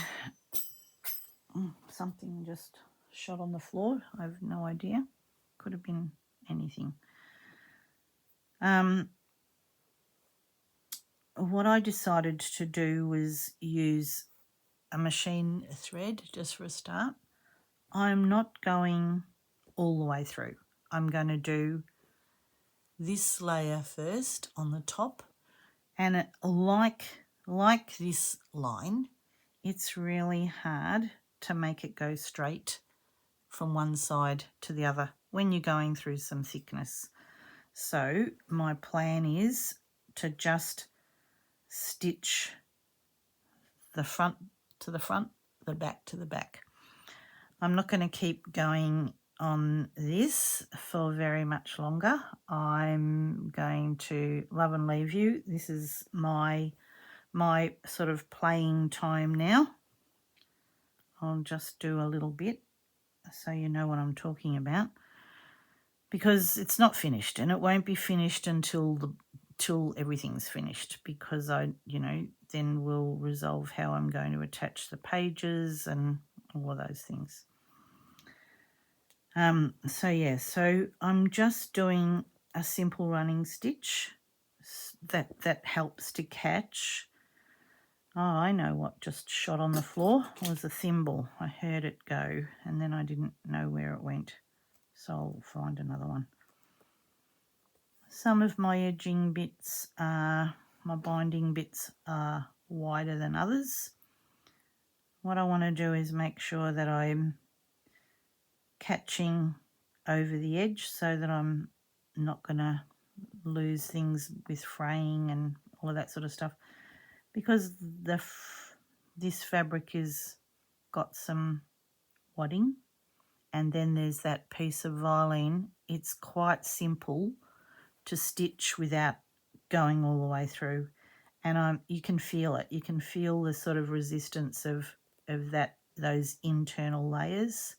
something just shot on the floor. I have no idea. Could have been anything. What I decided to do was use a machine thread just for a start. I'm not going all the way through. I'm going to do this layer first on the top, and like this line, it's really hard to make it go straight from one side to the other when you're going through some thickness. So my plan is to just stitch the front to the front, the back to the back. I'm not going to keep going on this for very much longer. I'm going to love and leave you. This is my sort of playing time now. I'll just do a little bit so you know what I'm talking about, because it's not finished, and it won't be finished until everything's finished, because I, then we'll resolve how I'm going to attach the pages and all of those things. So I'm just doing a simple running stitch that helps to catch. Oh, I know what just shot on the floor was a thimble. I heard it go and then I didn't know where it went, so I'll find another one. Some of my edging bits my binding bits are wider than others. What I want to do is make sure that I'm catching over the edge so that I'm not going to lose things with fraying and all of that sort of stuff, because this fabric is got some wadding, and then there's that piece of Vilene. It's quite simple to stitch without going all the way through, and you can feel it. You can feel the sort of resistance of those internal layers.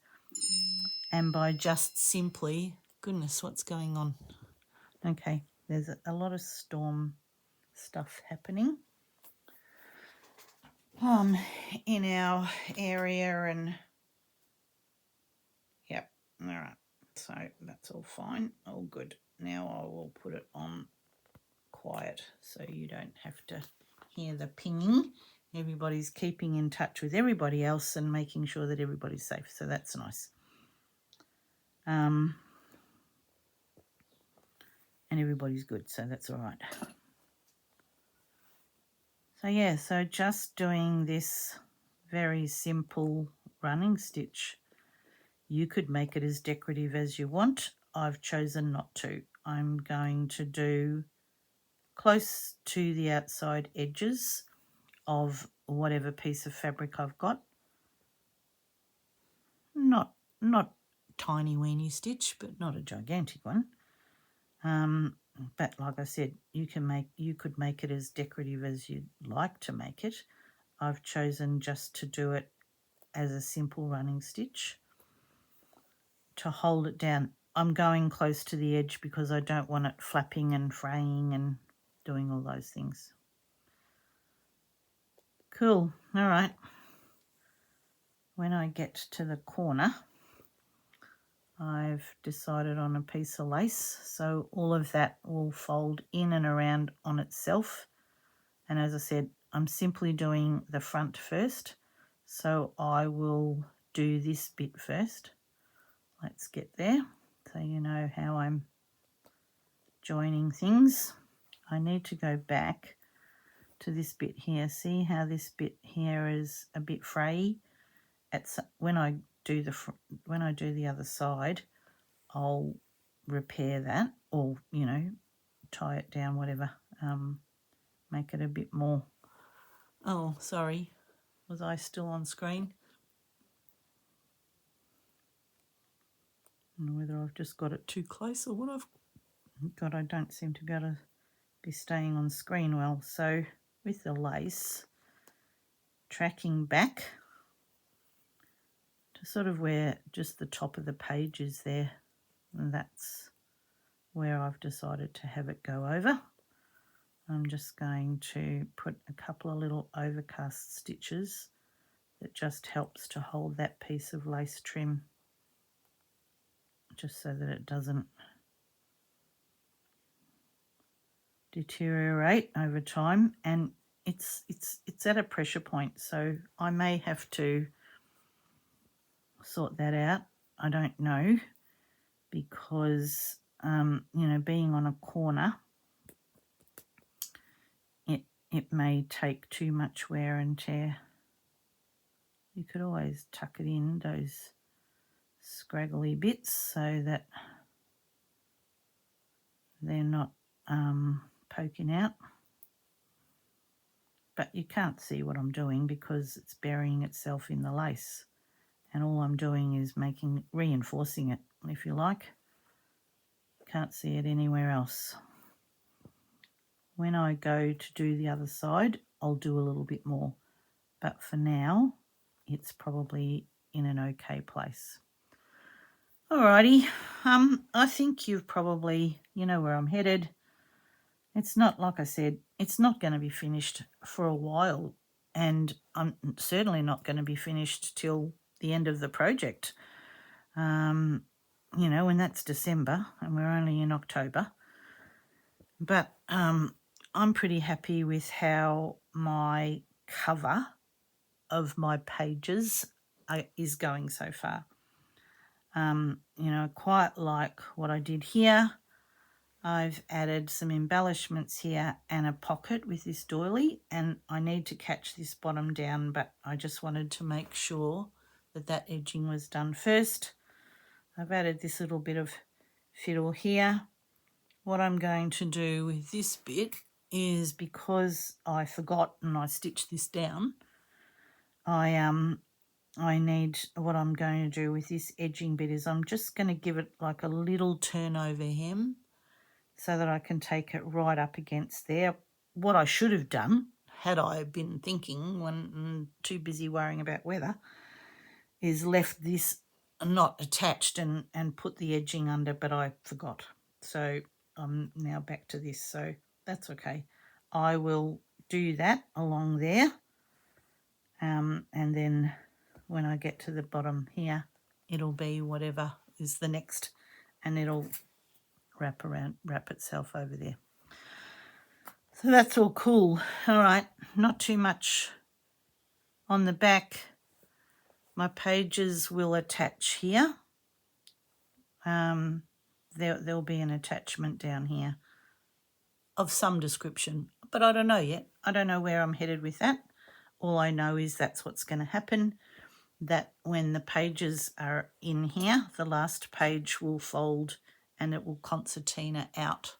And by just simply, goodness, what's going on? Okay, there's a lot of storm stuff happening in our area, and yep, all right, so that's all fine, all good. Now I will put it on quiet so you don't have to hear the pinging. Everybody's keeping in touch with everybody else and making sure that everybody's safe, so that's nice. And everybody's good, so that's all right. So yeah, so just doing this very simple running stitch. You could make it as decorative as you want. I've chosen not to. I'm going to do close to the outside edges of whatever piece of fabric I've got. Not tiny weeny stitch, but not a gigantic one. But like I said, you could make it as decorative as you'd like to make it. I've chosen just to do it as a simple running stitch to hold it down. I'm going close to the edge because I don't want it flapping and fraying and doing all those things. Cool. All right. When I get to the corner, I've decided on a piece of lace, so all of that will fold in and around on itself. And as I said, I'm simply doing the front first, so I will do this bit first. Let's get there so you know how I'm joining things. I need to go back to this bit here. See how this bit here is a bit fray? When I do the other side, I'll repair that, or tie it down, whatever, make it a bit more. Oh, sorry, was I still on screen? I don't know whether I've just got it too close or what I've got. I don't seem to be able to be staying on screen well. So with the lace, tracking back to sort of where just the top of the page is there, and that's where I've decided to have it go over. I'm just going to put a couple of little overcast stitches that just helps to hold that piece of lace trim just so that it doesn't deteriorate over time. And it's at a pressure point, so I may have to sort that out. I don't know, because you know, being on a corner, it may take too much wear and tear. You could always tuck it in, those scraggly bits, so that they're not poking out. But you can't see what I'm doing because it's burying itself in the lace, and all I'm doing is reinforcing it, if you like. Can't see it anywhere else. When I go to do the other side, I'll do a little bit more, but for now it's probably in an okay place. Alrighty, I think you've probably, you know where I'm headed. It's not, like I said, it's not going to be finished for a while, and I'm certainly not going to be finished till the end of the project. You know, and that's December, and we're only in October. But I'm pretty happy with how my cover of my pages is going so far. You know, I quite like what I did here. I've added some embellishments here and a pocket with this doily, and I need to catch this bottom down, but I just wanted to make sure that that edging was done first. I've added this little bit of fiddle here. What I'm going to do with this bit is, because I forgot and I stitched this down, what I'm going to do with this edging bit is I'm just going to give it like a little turnover hem so that I can take it right up against there. What I should have done, had I been thinking when too busy worrying about weather, is left this not attached and put the edging under, but I forgot. So I'm now back to this, so that's okay. I will do that along there, and then when I get to the bottom here, it'll be whatever is the next, and it'll wrap itself over there. So that's all cool. All right, not too much on the back. My pages will attach here. There'll be an attachment down here of some description, but I don't know yet. I don't know where I'm headed with that. All I know is that's what's going to happen, that when the pages are in here, the last page will fold and it will concertina out.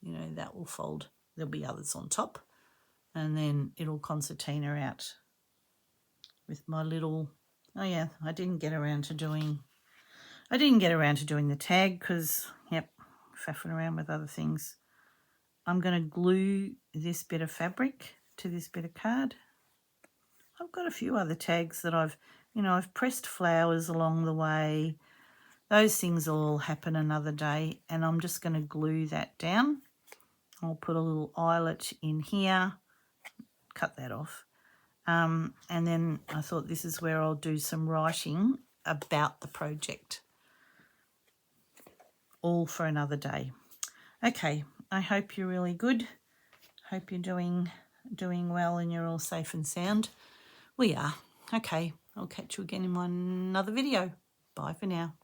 You know, that will fold. There'll be others on top, and then it'll concertina out with my little, oh yeah, I didn't get around to doing the tag because, yep, faffing around with other things. I'm going to glue this bit of fabric to this bit of card. I've got a few other tags that I've pressed flowers along the way. Those things will all happen another day, and I'm just going to glue that down. I'll put a little eyelet in here, cut that off. And then I thought this is where I'll do some writing about the project. All for another day. Okay, I hope you're really good. Hope you're doing well and you're all safe and sound. We are. Okay, I'll catch you again in another video. Bye for now.